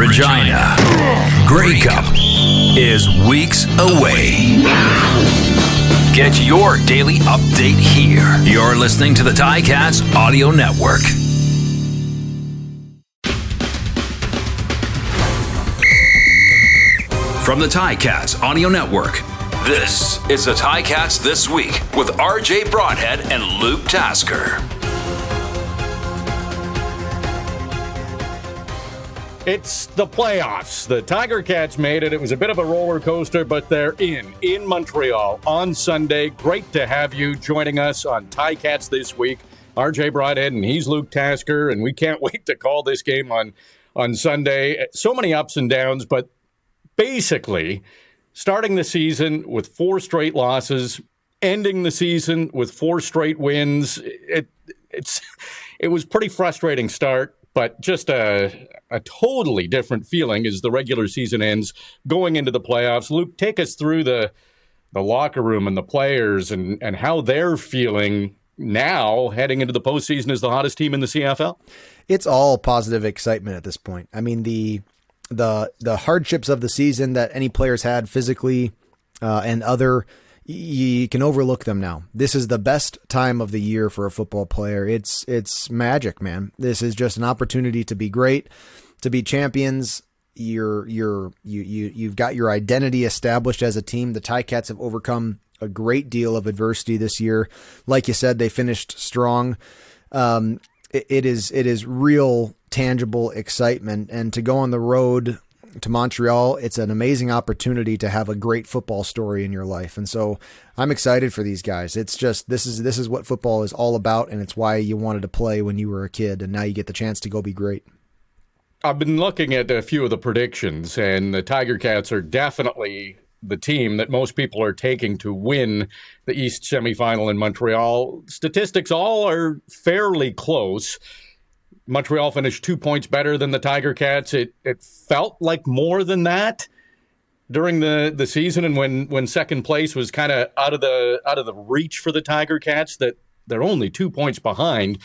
Regina. Grey Cup is weeks away. Get your daily update here. You're listening to the Ticats Audio Network. From the Ticats Audio Network, this is the Ticats This Week with RJ Broadhead and Luke Tasker. It's the playoffs. The Tiger Cats made it. It was a bit of a roller coaster, but they're in Montreal on Sunday. Great to have you joining us on Ticats This Week. RJ Broadhead, and he's Luke Tasker, and we can't wait to call this game on Sunday. So many ups and downs, but basically starting the season with 4 straight losses, ending the season with 4 straight wins. It was pretty frustrating start, but just a totally different feeling as the regular season ends going into the playoffs. Luke, take us through the locker room and the players and how they're feeling now heading into the postseason as the hottest team in the CFL. It's all positive excitement at this point. I mean, the hardships of the season that any players had physically and other, you can overlook them now. This is the best time of the year for a football player. It's magic, man. This is just an opportunity to be great, to be champions. You've got your identity established as a team. The Ticats have overcome a great deal of adversity this year. Like you said, they finished strong. It is real tangible excitement, and to go on the road to Montreal, it's an amazing opportunity to have a great football story in your life. And so I'm excited for these guys. It's just, this is what football is all about. And it's why you wanted to play when you were a kid. And now you get the chance to go be great. I've been looking at a few of the predictions, and the Tiger Cats are definitely the team that most people are taking to win the East semifinal in Montreal. Statistics all are fairly close. Montreal finished 2 points better than the Tiger Cats. It felt like more than that during the season, and when second place was kind of out of the reach for the Tiger Cats, that they're only 2 points behind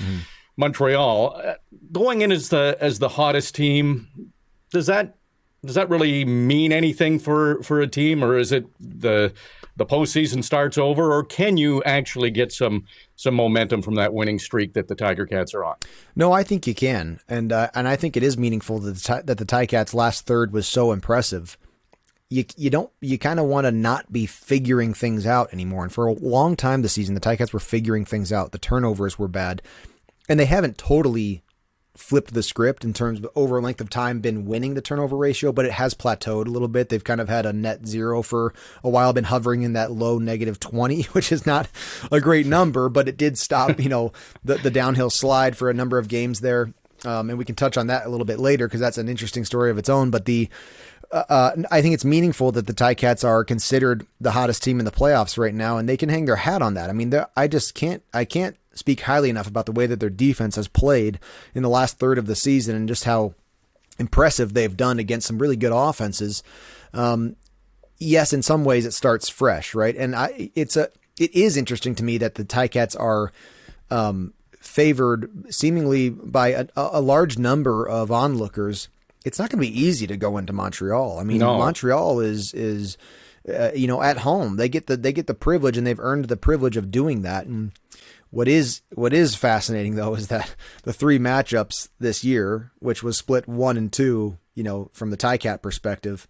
Montreal. Going in as the hottest team, does that really mean anything for a team, or is it the postseason starts over, or can you actually get some momentum from that winning streak that the Tiger Cats are on? No, I think you can, and I think it is meaningful that the Ticats last third was so impressive. You kind of want to not be figuring things out anymore, and for a long time this season, the Ticats were figuring things out. The turnovers were bad, and they haven't totally flipped the script in terms of over a length of time been winning the turnover ratio, but it has plateaued a little bit. They've kind of had a net zero for a while, been hovering in that low -20, which is not a great number, but it did stop, the downhill slide for a number of games there. And we can touch on that a little bit later because that's an interesting story of its own. But I think it's meaningful that the Ticats are considered the hottest team in the playoffs right now, and they can hang their hat on that. I mean, I can't speak highly enough about the way that their defense has played in the last third of the season and just how impressive they've done against some really good offenses. Yes, in some ways it starts fresh, right? And it is interesting to me that the Ticats are favored seemingly by a large number of onlookers. It's not going to be easy to go into Montreal. I mean, no. Montreal is at home. They get the privilege, and they've earned the privilege of doing that. And what is fascinating, though, is that the 3 matchups this year, which was split 1 and 2, from the Ticat perspective,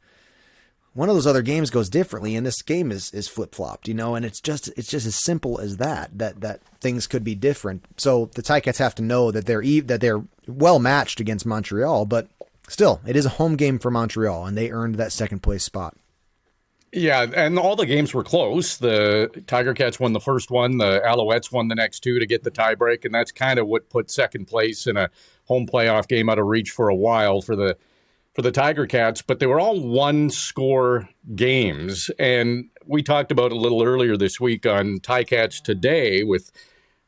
one of those other games goes differently, and this game is flip-flopped, and it's just as simple as that things could be different. So the Ticats have to know that they're well matched against Montreal, but still, it is a home game for Montreal, and they earned that second place spot. Yeah, and all the games were close. The Tiger Cats won the first one. The Alouettes won the next 2 to get the tiebreak, and that's kind of what put second place in a home playoff game out of reach for a while for the Tiger Cats. But they were all one-score games, and we talked about it a little earlier this week on Ticats Today with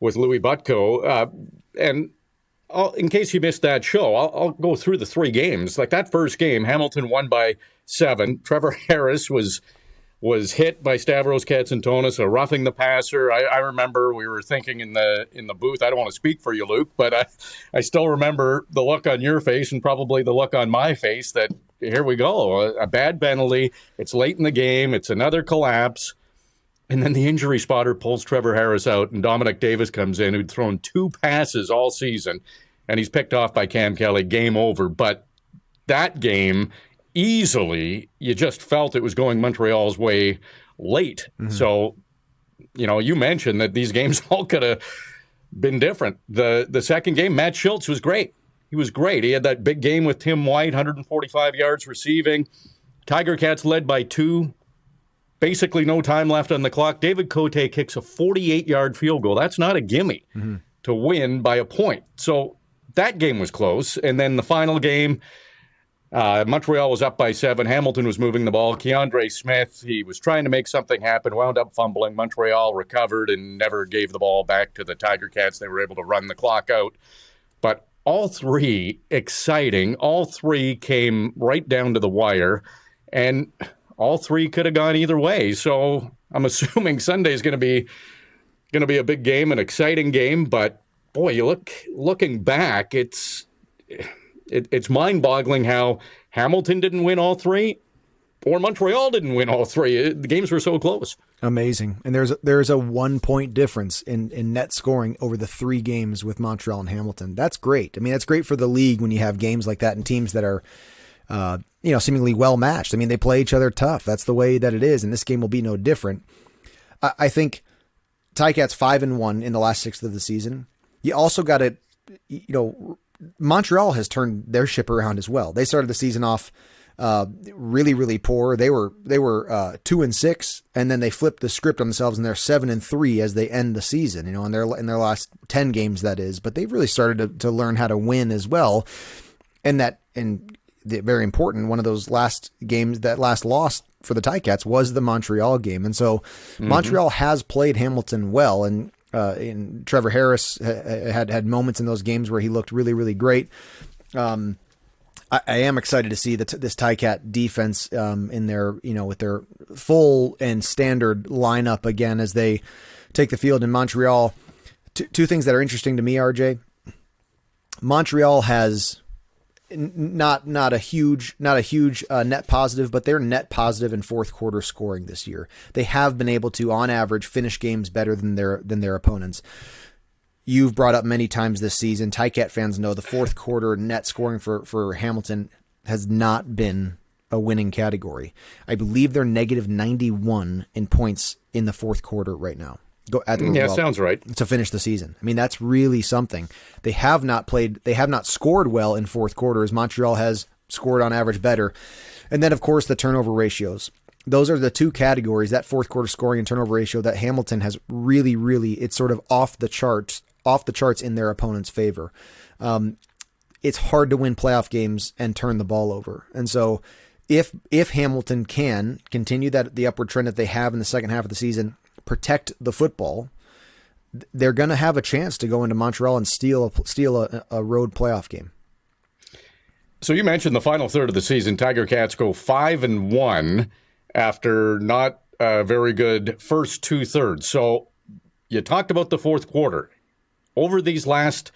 Louis Butko. And in case you missed that show, I'll go through the 3 games. Like that first game, Hamilton won by 7. Trevor Harris was was hit by Stavros Katsantonis, a roughing the passer. I remember we were thinking in the booth, I don't want to speak for you, Luke, but I still remember the look on your face and probably the look on my face that here we go, a bad penalty. It's late in the game. It's another collapse. And then the injury spotter pulls Trevor Harris out, and Dominic Davis comes in, who'd thrown 2 passes all season, and he's picked off by Cam Kelly. Game over. But that game, easily, you just felt it was going Montreal's way late. Mm-hmm. So, you mentioned that these games all could have been different. The second game, Matt Schultz was great. He was great. He had that big game with Tim White, 145 yards receiving. Tiger Cats led by 2. Basically no time left on the clock. David Cote kicks a 48-yard field goal. That's not a gimme to win by a point. So that game was close. And then the final game, Montreal was up by 7. Hamilton was moving the ball. Keandre Smith, he was trying to make something happen, wound up fumbling. Montreal recovered and never gave the ball back to the Tiger Cats. They were able to run the clock out. But all 3 exciting. All 3 came right down to the wire. And all 3 could have gone either way. So I'm assuming Sunday's going to be a big game, an exciting game. But boy, looking back, it's mind-boggling how Hamilton didn't win all 3, or Montreal didn't win all 3. The games were so close. Amazing. And there's a 1-point difference in net scoring over the 3 games with Montreal and Hamilton. That's great. I mean, that's great for the league when you have games like that and teams that are seemingly well matched. I mean, they play each other tough. That's the way that it is, and this game will be no different. I think Ticats 5-1 in the last 6 of the season. You also got to, Montreal has turned their ship around as well. They started the season off really, really poor. They were 2-6, and then they flipped the script on themselves, and they're 7-3 as they end the season. In their last 10 games, that is. But they've really started to learn how to win as well, and very important, one of those last games, that last loss for the Ticats was the Montreal game. And so Montreal has played Hamilton well, and Trevor Harris had moments in those games where he looked really, really great. I am excited to see this Ticat defense in their, with their full and standard lineup again as they take the field in Montreal. Two things that are interesting to me, RJ. Montreal has not a huge net positive, but they're net positive in fourth quarter scoring this year. They have been able to, on average, finish games better than their opponents. You've brought up many times this season, Ticat fans know the fourth quarter net scoring for Hamilton has not been a winning category. I believe they're negative 91 in points in the fourth quarter right now. Sounds right. To finish the season. I mean, that's really something. They have not scored well in fourth quarters. Montreal has scored on average better. And then, of course, the turnover ratios. Those are the 2 categories, that fourth quarter scoring and turnover ratio, that Hamilton has really, really, it's sort of off the charts in their opponent's favor. It's hard to win playoff games and turn the ball over. And so if Hamilton can continue the upward trend that they have in the second half of the season, protect the football, they're going to have a chance to go into Montreal and steal a road playoff game. So you mentioned the final third of the season. Tiger Cats go 5-1 after not a very good first 2/3. So you talked about the fourth quarter. Over these last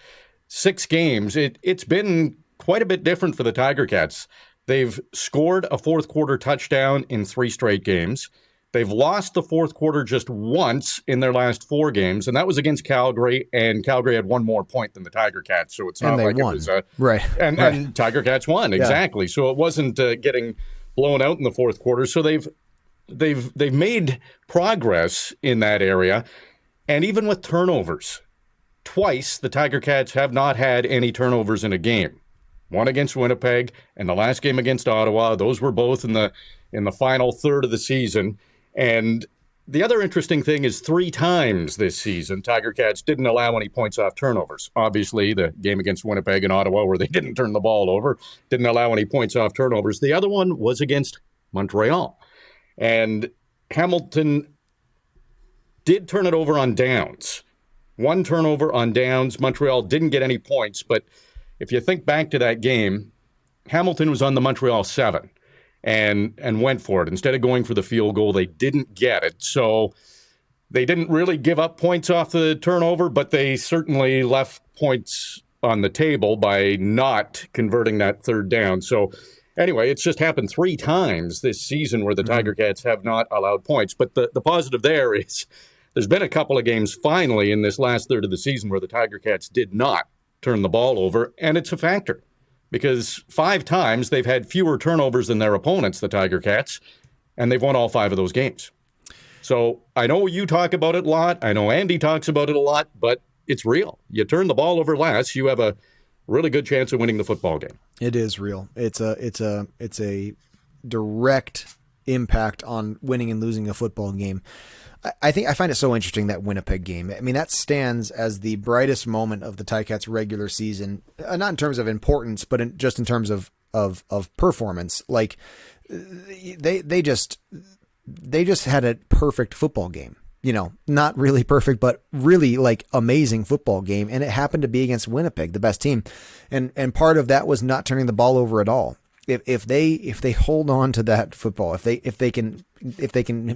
6 games, it's been quite a bit different for the Tiger Cats. They've scored a fourth quarter touchdown in 3 straight games. They've lost the fourth quarter just once in their last 4 games, and that was against Calgary, and Calgary had 1 more point than the Tiger Cats, so it's not like won. It was right. And Tiger Cats won, exactly. So it wasn't getting blown out in the fourth quarter. So they've made progress in that area, and even with turnovers, twice the Tiger Cats have not had any turnovers in a game. One against Winnipeg, and the last game against Ottawa. Those were both in the final third of the season. And the other interesting thing is 3 times this season, Tiger Cats didn't allow any points off turnovers. Obviously, the game against Winnipeg and Ottawa where they didn't turn the ball over, didn't allow any points off turnovers. The other one was against Montreal. And Hamilton did turn it over on downs. 1 turnover on downs. Montreal didn't get any points. But if you think back to that game, Hamilton was on the Montreal 7. and went for it. Instead of going for the field goal, they didn't get it. So they didn't really give up points off the turnover, but they certainly left points on the table by not converting that third down. So anyway, it's just happened 3 times this season where the Tiger Cats have not allowed points. But the positive there is there's been a couple of games finally in this last third of the season where the Tiger Cats did not turn the ball over, and it's a factor because 5 times they've had fewer turnovers than their opponents, the Tiger Cats, and they've won all 5 of those games. So I know you talk about it a lot. I know Andy talks about it a lot, but it's real. You turn the ball over less, you have a really good chance of winning the football game. It is real. It's a direct impact on winning and losing a football game. I find it so interesting, that Winnipeg game. I mean, that stands as the brightest moment of the Ticats regular season, not in terms of importance, but just in terms of performance. Like they just had a perfect football game. Not really perfect, but really like amazing football game. And it happened to be against Winnipeg, the best team. And part of that was not turning the ball over at all. If they hold on to that football, if they can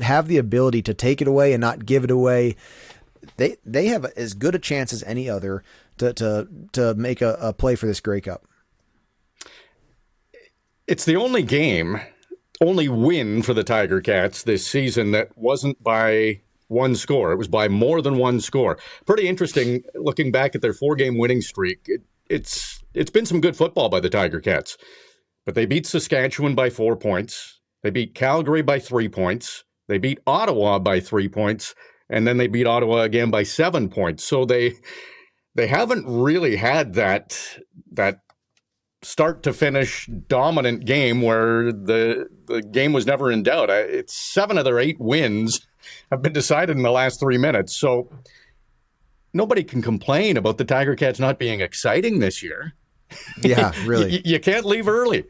have the ability to take it away and not give it away, they have as good a chance as any other to make a play for this Grey Cup. It's the only win for the Tiger Cats this season that wasn't by one score. It was by more than one score. Pretty interesting looking back at their 4-game winning streak. It's been some good football by the Tiger Cats. But they beat Saskatchewan by 4 points. They beat Calgary by 3 points. They beat Ottawa by 3 points. And then they beat Ottawa again by 7 points. So they haven't really had that start to finish dominant game where the game was never in doubt. It's 7 of their 8 wins have been decided in the last 3 minutes. So nobody can complain about the Tiger Cats not being exciting this year. Yeah, really. You can't leave early.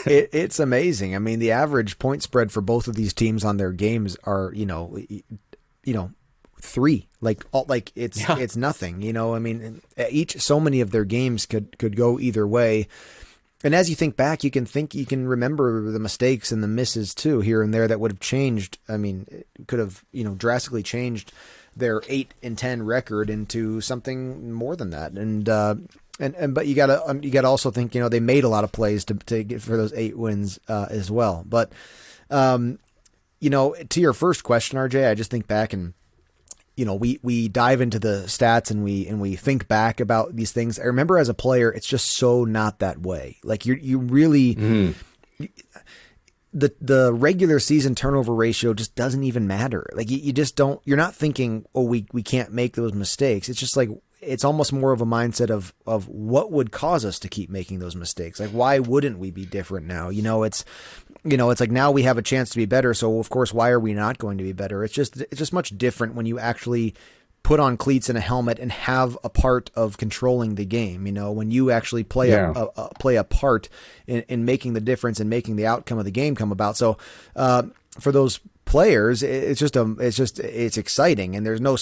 It's amazing. I mean, the average point spread for both of these teams on their games are, 3. It's nothing. I mean, so many of their games could go either way. And as you think back, you can remember the mistakes and the misses too here and there that would have changed. I mean, it could have drastically changed their 8-10 record into something more than that. But you gotta also think, they made a lot of plays to get for those 8 wins as well. But to your first question, RJ, I just think back and we dive into the stats and we think back about these things. I remember as a player, it's just so not that way. Like you really. The regular season turnover ratio just doesn't even matter. Like you just don't. You're not thinking, oh, we can't make those mistakes. It's just like. It's almost more of a mindset of what would cause us to keep making those mistakes. Like, why wouldn't we be different now? It's like now we have a chance to be better. So of course, why are we not going to be better? It's just much different when you actually put on cleats and a helmet and have a part of controlling the game. When you actually play a part in making the difference and making the outcome of the game come about. So, for those players, it's exciting, and there's no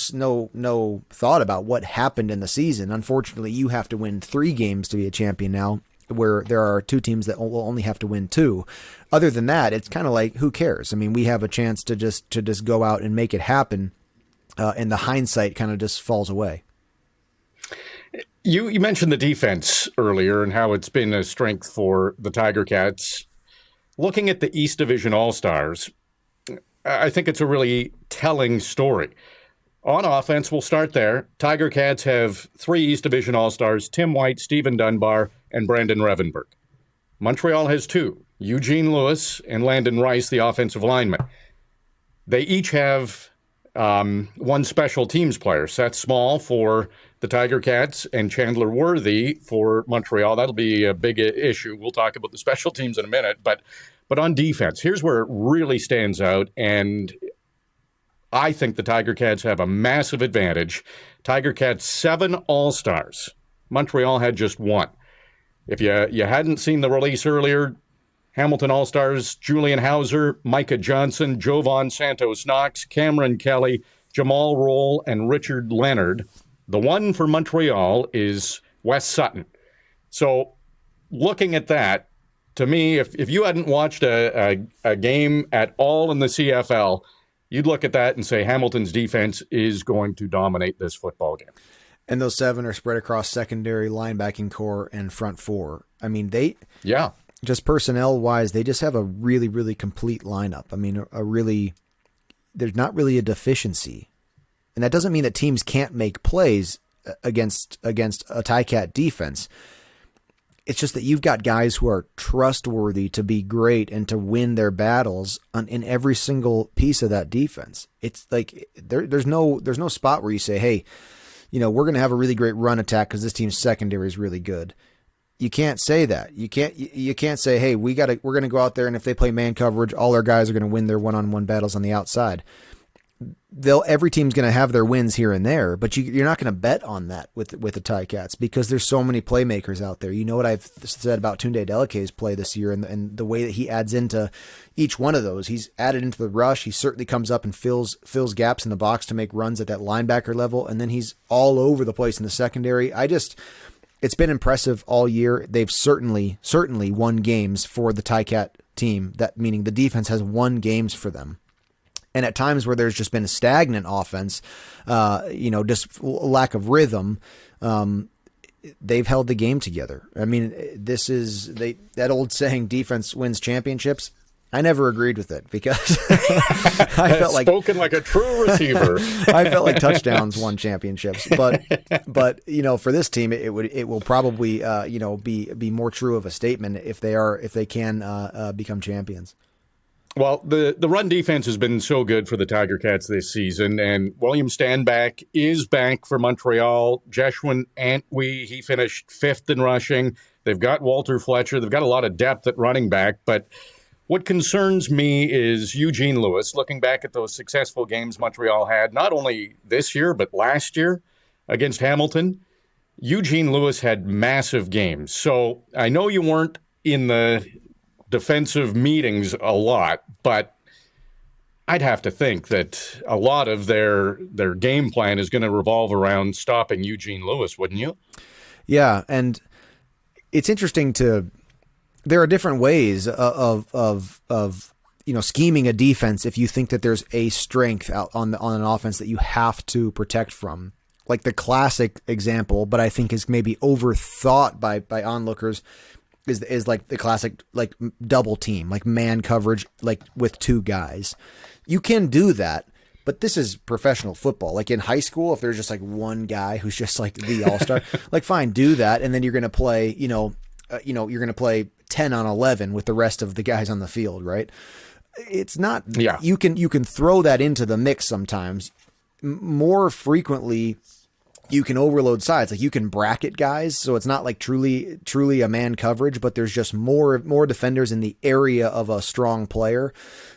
thought about what happened in the season. Unfortunately, you have to win 3 games to be a champion now, where there are 2 teams that will only have to win 2. Other than that, it's kind of like, who cares? I mean, we have a chance to just go out and make it happen, and the hindsight kind of just falls away. You mentioned the defense earlier and how it's been a strength for the Tiger Cats. Looking at the East Division All-Stars, I think it's a really telling story. On offense, we'll start there. Tiger Cats have 3 East Division All-Stars, Tim White, Stephen Dunbar, and Brandon Revenberg. Montreal has 2, Eugene Lewis and Landon Rice, the offensive lineman. They each have 1 special teams player, Seth Small for the Tiger Cats and Chandler Worthy for Montreal. That'll be a big issue. We'll talk about the special teams in a minute, but on defense, here's where it really stands out, and I think the Tiger Cats have a massive advantage. Tiger Cats 7 All-Stars. Montreal had just 1. If you hadn't seen the release earlier, Hamilton All-Stars, Julian Hauser, Micah Johnson, Jovan Santos-Knox, Cameron Kelly, Jamal Roll, and Richard Leonard. The one for Montreal is Wes Sutton. So looking at that, to me, if you hadn't watched a game at all in the CFL, you'd look at that and say Hamilton's defense is going to dominate this football game. And those 7 are spread across secondary, linebacking core, and front 4. I mean, just personnel-wise, they just have a really, really complete lineup. I mean, there's not really a deficiency. And that doesn't mean that teams can't make plays against a Ticat defense. It's just that you've got guys who are trustworthy to be great and to win their battles in every single piece of that defense. It's like there's no spot where you say, hey, we're going to have a really great run attack because this team's secondary is really good. You can't say that. You can't say, hey, we're going to go out there and if they play man coverage, all our guys are going to win their one-on-one battles on the outside. Every team's going to have their wins here and there, but you're not going to bet on that with the Ticats because there's so many playmakers out there. You know what I've said about Tunde Deleke's play this year and the way that he adds into each one of those. He's added into the rush. He certainly comes up and fills gaps in the box to make runs at that linebacker level, and then he's all over the place in the secondary. It's been impressive all year. They've certainly won games for the Ticat team. That meaning the defense has won games for them. And at times where there's just been a stagnant offense, just lack of rhythm, they've held the game together. I mean, that old saying, defense wins championships. I never agreed with it because I felt like spoken like a true receiver. I felt like touchdowns won championships, but for this team, it will probably be more true of a statement if they can become champions. Well, the run defense has been so good for the Tiger Cats this season, and William Stanback is back for Montreal. Jeshwin Antwi, he finished 5th in rushing. They've got Walter Fletcher. They've got a lot of depth at running back, but what concerns me is Eugene Lewis. Looking back at those successful games Montreal had, not only this year, but last year against Hamilton, Eugene Lewis had massive games. So I know you weren't in the defensive meetings a lot, but I'd have to think that a lot of their game plan is going to revolve around stopping Eugene Lewis, wouldn't you? Yeah, and it's interesting there are different ways of scheming a defense if you think that there's a strength out on an offense that you have to protect from. Like the classic example, but I think is maybe overthought by onlookers, is like the classic like double team, like man coverage, like with 2 guys. You can do that, but this is professional football. Like in high school, if there's just like one guy who's just like the all-star, like fine, do that, and then you're going to play, you're going to play 10 on 11 with the rest of the guys on the field, right? It's not. Yeah. You can throw that into the mix sometimes. More frequently, you can overload sides. Like you can bracket guys, so it's not like truly a man coverage, but there's just more defenders in the area of a strong player.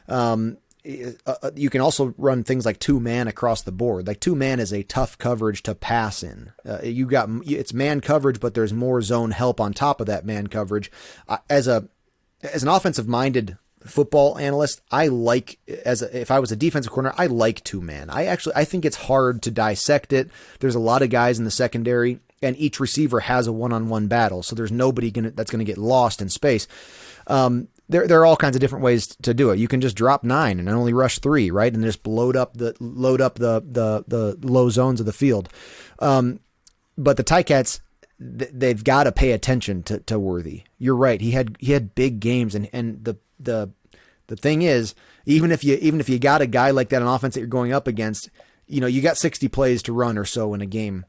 You can also run things like 2-man across the board. Like 2-man is a tough coverage to pass in. It's man coverage, but there's more zone help on top of that man coverage. As an offensive minded football analyst, if I was a defensive corner, I like 2-man. I think it's hard to dissect it. There's a lot of guys in the secondary, and each receiver has a one-on-one battle, so there's nobody that's going to get lost in space. There are all kinds of different ways to do it. You can just drop 9 and only rush 3, right, and just load up the low zones of the field. But the Ticats, they've got to pay attention to Worthy. You're right. He had big games, and the thing is, even if you got a guy like that on offense that you're going up against, you got 60 plays to run or so in a game.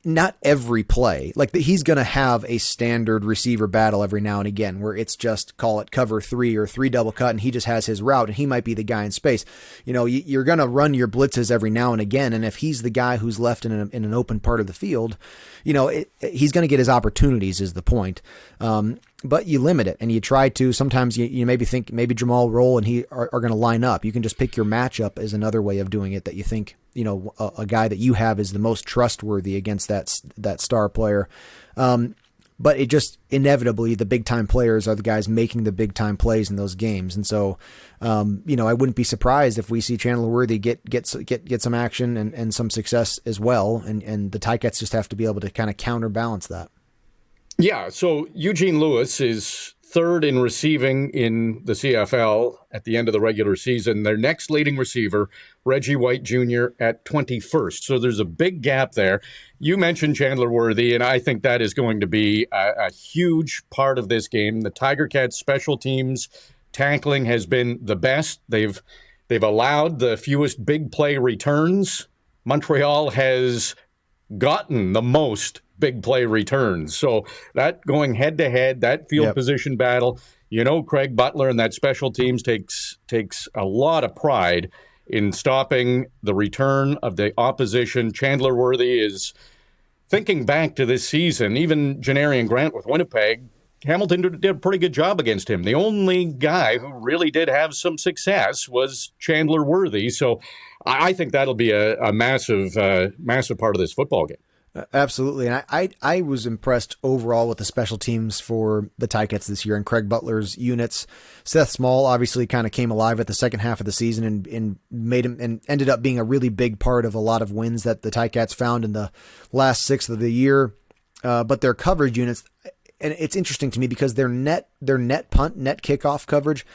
Not every play, like he's going to have a standard receiver battle every now and again where it's just call it cover 3 or 3 double cut, and he just has his route and he might be the guy in space. You're going to run your blitzes every now and again, and if he's the guy who's left in an open part of the field, he's going to get his opportunities is the point. But you limit it and you try to. Sometimes you maybe think Jamal Roll and he are going to line up. You can just pick your matchup as another way of doing it, that you think a guy that you have is the most trustworthy against that star player. But it just inevitably, the big time players are the guys making the big time plays in those games. And so, I wouldn't be surprised if we see Chandler Worthy get some action and some success as well. And the Ticats just have to be able to kind of counterbalance that. Yeah, so Eugene Lewis is third in receiving in the CFL at the end of the regular season. Their next leading receiver, Reggie White Jr., at 21st. So there's a big gap there. You mentioned Chandler Worthy, and I think that is going to be a huge part of this game. The Tiger Cats special teams tackling has been the best. They've allowed the fewest big play returns. Montreal has gotten the most big play returns. So that going head to head, that field position battle, Craig Butler and that special teams takes a lot of pride in stopping the return of the opposition. Chandler Worthy is thinking back to this season, even Janarian Grant with Winnipeg. Hamilton did a pretty good job against him. The only guy who really did have some success was Chandler Worthy. So I think that'll be a massive part of this football game. Absolutely. And I was impressed overall with the special teams for the Ticats this year and Craig Butler's units. Seth Small obviously kind of came alive at the second half of the season and made him and ended up being a really big part of a lot of wins that the Ticats found in the last sixth of the year. But their coverage units, and it's interesting to me because their net punt, net kickoff coverage,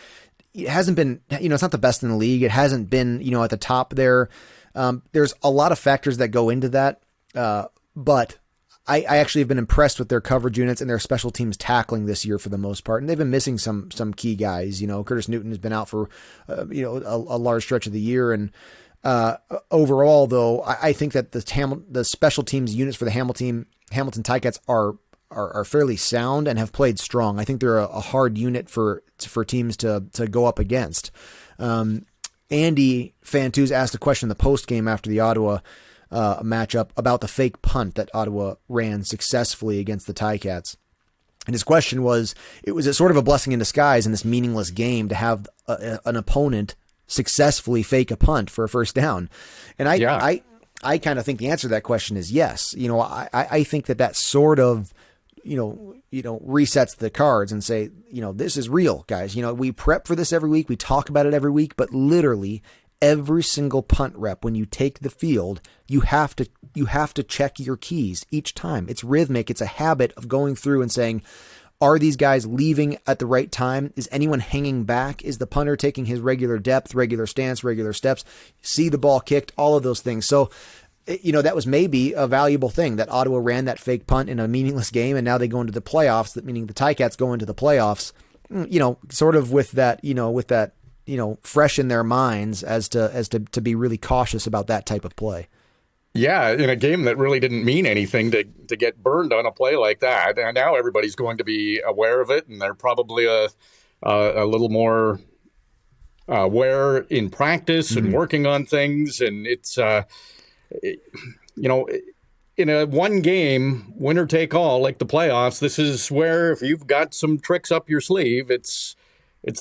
it hasn't been, it's not the best in the league. It hasn't been, at the top there. There's a lot of factors that go into that. But I actually have been impressed with their coverage units and their special teams tackling this year for the most part. And they've been missing some key guys. Curtis Newton has been out for, a large stretch of the year. And overall, though, I think that the special teams units for the Hamilton Ticats are fairly sound and have played strong. I think they're a hard unit for teams to go up against. Andy Fantuz asked a question in the post game after the Ottawa matchup about the fake punt that Ottawa ran successfully against the Ticats. And his question was, was it sort of a blessing in disguise in this meaningless game to have an opponent successfully fake a punt for a first down? And I kind of think the answer to that question is yes. I think that sort of, resets the cards and say, this is real, guys. We prep for this every week. We talk about it every week, but literally every single punt rep, when you take the field, you have to check your keys each time. It's rhythmic. It's a habit of going through and saying, are these guys leaving at the right time? Is anyone hanging back? Is the punter taking his regular depth, regular stance, regular steps? See the ball kicked, all of those things. So, that was maybe a valuable thing that Ottawa ran that fake punt in a meaningless game, and now they go into the playoffs, meaning the Ticats go into the playoffs, sort of with that, fresh in their minds as to be really cautious about that type of play. Yeah, in a game that really didn't mean anything to get burned on a play like that. And now everybody's going to be aware of it, and they're probably a little more aware in practice and working on things. And it's, in a one game, winner take all, like the playoffs, this is where if you've got some tricks up your sleeve, it's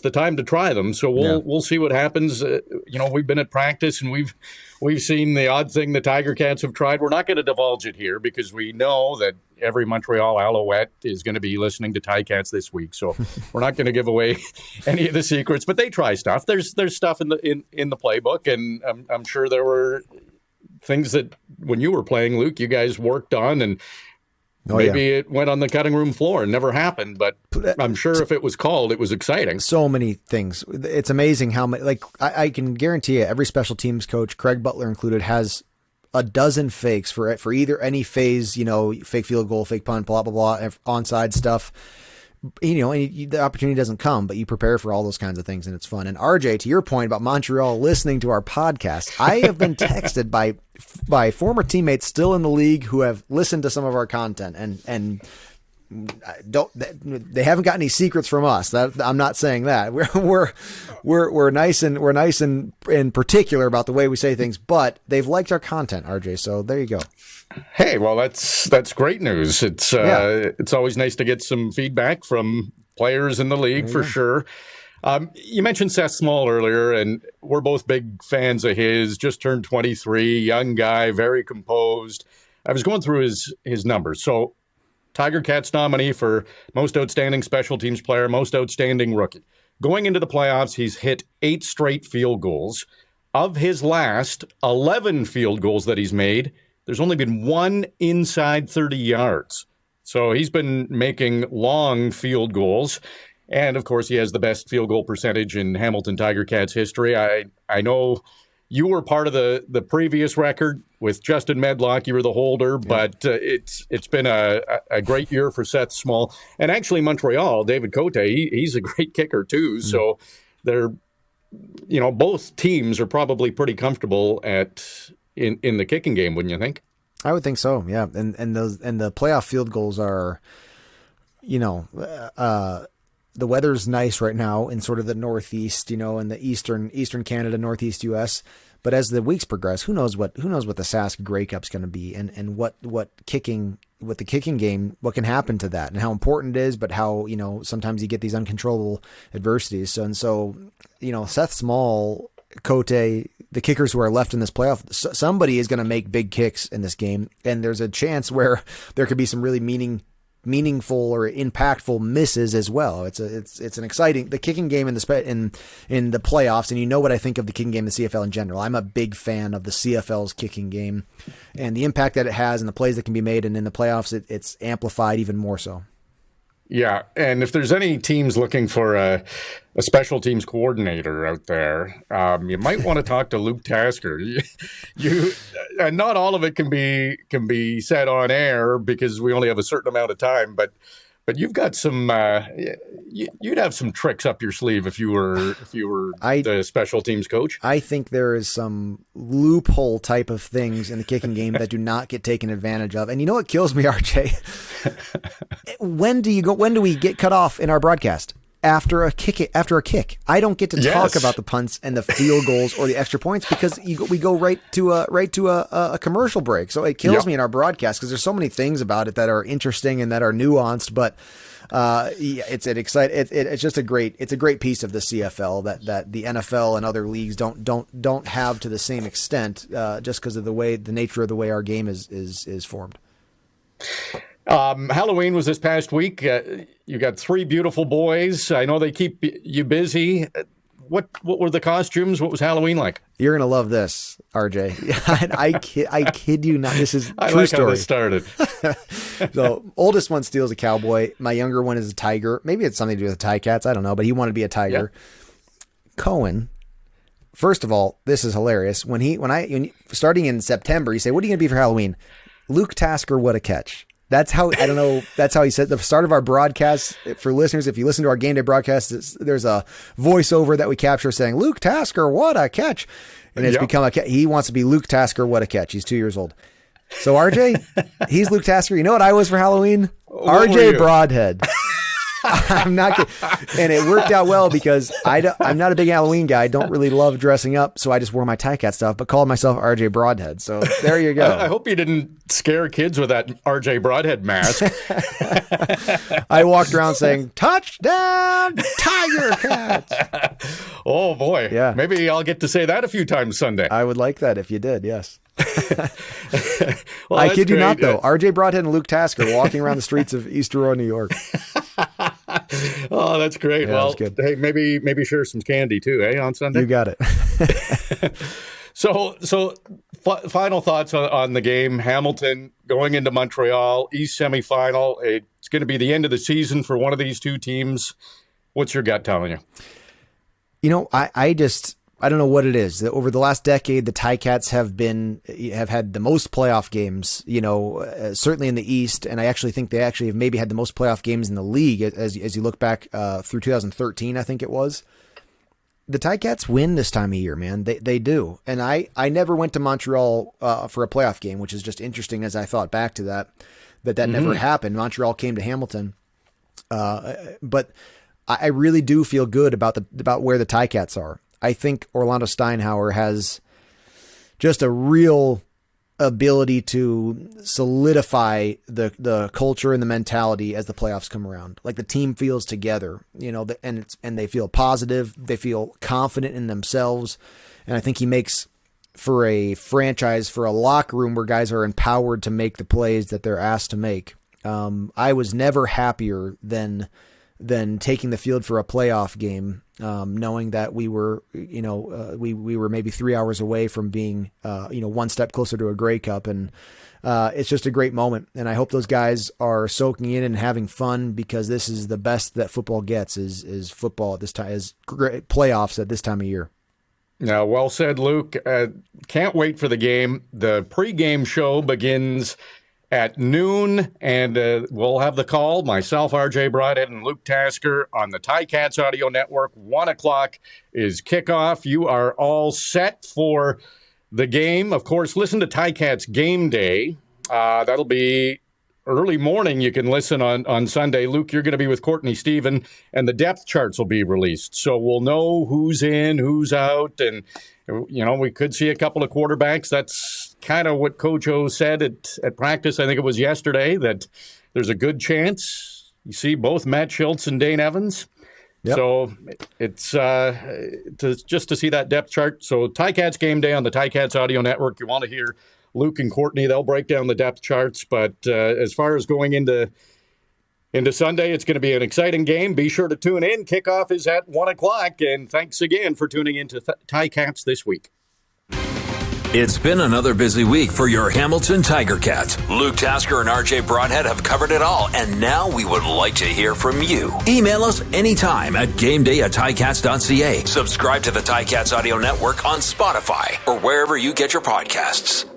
the time to try them. So we'll see what happens. We've been at practice and we've seen the odd thing the Tiger Cats have tried. We're not going to divulge it here because we know that every Montreal Alouette is going to be listening to Ticats this week. So we're not going to give away any of the secrets. But they try stuff. There's stuff in the playbook, and I'm sure there were things that when you were playing, Luke, you guys worked on, and maybe it went on the cutting room floor and never happened, but I'm sure if it was called, it was exciting. So many things. It's amazing how many, I can guarantee you every special teams coach, Craig Butler included, has a dozen fakes for either any phase, fake field goal, fake punt, blah, blah, blah, onside stuff. And the opportunity doesn't come, but you prepare for all those kinds of things, and it's fun. And RJ, to your point about Montreal listening to our podcast, I have been texted by former teammates still in the league who have listened to some of our content, and they haven't got any secrets from us. That I'm not saying that. We're nice and particular about the way we say things, but they've liked our content, RJ. So there you go. Hey, well, that's great news. It's always nice to get some feedback from players in the league for sure. You mentioned Seth Small earlier, and we're both big fans of his. Just turned 23, young guy, very composed. I was going through his numbers. So Tiger Cats nominee for most outstanding special teams player, most outstanding rookie. Going into the playoffs, he's hit 8 straight field goals. Of his last 11 field goals that he's made, there's only been one inside 30 yards. So he's been making long field goals. And of course, he has the best field goal percentage in Hamilton Tiger Cats history. I know you were part of the previous record with Justin Medlock. You were the holder, but it's been a great year for Seth Small. And actually, Montreal, David Cote, he's a great kicker too. So they're, both teams are probably pretty comfortable in the kicking game, wouldn't you think? I would think so. Yeah, and the playoff field goals are, the weather's nice right now in sort of the Northeast, in the Eastern Canada, Northeast US. But as the weeks progress, who knows what the Sask Grey Cup's going to be, and what the kicking game, what can happen to that, and how important it is, but how sometimes you get these uncontrollable adversities. So Seth Small, Cote, the kickers who are left in this playoff, somebody is going to make big kicks in this game, and there's a chance where there could be some really meaningful or impactful misses as well. It's an exciting, the kicking game in the playoffs, and what I think of the kicking game in the CFL in general. I'm a big fan of the CFL's kicking game and the impact that it has and the plays that can be made, and in the playoffs it's amplified even more so. Yeah, and if there's any teams looking for a special teams coordinator out there, you might want to talk to Luke Tasker. You and not all of it can be said on air because we only have a certain amount of time. But you've got some. You'd have some tricks up your sleeve if you were the special teams coach. I think there is some loophole type of things in the kicking game that do not get taken advantage of. And you know what kills me, RJ? When do we get cut off in our broadcast? After a kick. I don't get to talk about the punts and the field goals or the extra points because we go right to a commercial break. So it kills me in our broadcast because there's so many things about it that are interesting and that are nuanced. But it's just a great piece of the CFL that the NFL and other leagues don't have to the same extent just because of the nature of the way our game is formed. Halloween was this past week. You got 3 beautiful boys. I know they keep you busy. What were the costumes? What was Halloween like? You're gonna love this, RJ. I kid you not. This is I true like story. How this started. So, oldest one steals a cowboy. My younger one is a tiger. Maybe it's something to do with the Ticats. I don't know, but he wanted to be a tiger. Yeah. Cohen. First of all, this is hilarious. When starting in September, you say, "What are you gonna be for Halloween?" Luke Tasker, what a catch. That's how, I don't know, that's how he said the start of our broadcast. For listeners, if you listen to our game day broadcast, there's a voiceover that we capture saying, Luke Tasker, what a catch. And it's become he wants to be Luke Tasker, what a catch. He's 2 years old. So RJ, he's Luke Tasker. You know what I was for Halloween? RJ Broadhead. I'm not kidding. And it worked out well because I'm not a big Halloween guy. I don't really love dressing up. So I just wore my Ticat stuff, but called myself RJ Broadhead. So there you go. I hope you didn't scare kids with that RJ Broadhead mask. I walked around saying, touchdown, Tiger Cats. Oh boy. Yeah. Maybe I'll get to say that a few times Sunday. I would like that if you did. Yes. Well, I kid you not, though. RJ Broadhead and Luke Tasker walking around the streets of East Aurora, New York. Oh, that's great. Yeah, well, good. Hey, maybe share some candy too, on Sunday? You got it. So final thoughts on the game. Hamilton going into Montreal, East semifinal. It's going to be the end of the season for one of these two teams. What's your gut telling you? I don't know what it is. Over the last decade, the Ticats have had the most playoff games, certainly in the East. And I actually think they actually have maybe had the most playoff games in the league as you look back through 2013, I think it was. The Ticats win this time of year, man. They do. And I never went to Montreal for a playoff game, which is just interesting as I thought back to that never happened. Montreal came to Hamilton. But I really do feel good about where the Ticats are. I think Orlando Steinhauer has just a real ability to solidify the culture and the mentality as the playoffs come around. Like the team feels together, and they feel positive. They feel confident in themselves. And I think he makes for a franchise, for a locker room where guys are empowered to make the plays that they're asked to make. I was never happier than than taking the field for a playoff game, knowing that we were, we were maybe 3 hours away from being, one step closer to a Grey Cup. And it's just a great moment. And I hope those guys are soaking in and having fun, because this is the best that football gets is football at this time, is playoffs at this time of year. Now, well said, Luke. Can't wait for the game. The pregame show begins at noon, and we'll have the call. Myself, RJ Broadhead, and Luke Tasker on the Ticats Audio Network. 1 o'clock is kickoff. You are all set for the game. Of course, listen to Ticats Game Day. That'll be early morning. You can listen on Sunday. Luke, you're going to be with Courtney Stephen, and the depth charts will be released. So we'll know who's in, who's out, and, we could see a couple of quarterbacks. That's kind of what Coach O said at practice. I think it was yesterday, that there's a good chance you see both Matt Schultz and Dane Evans. Yep. So it's just to see that depth chart. So Ticats Game Day on the Ticats Audio Network. You want to hear Luke and Courtney, they'll break down the depth charts. But as far as going into Sunday, it's going to be an exciting game. Be sure to tune in. Kickoff is at 1 o'clock. And thanks again for tuning in to Ticats this week. It's been another busy week for your Hamilton Tiger Cats. Luke Tasker and RJ Broadhead have covered it all, and now we would like to hear from you. Email us anytime at gameday@ticats.ca. Subscribe to the Ticats Audio Network on Spotify or wherever you get your podcasts.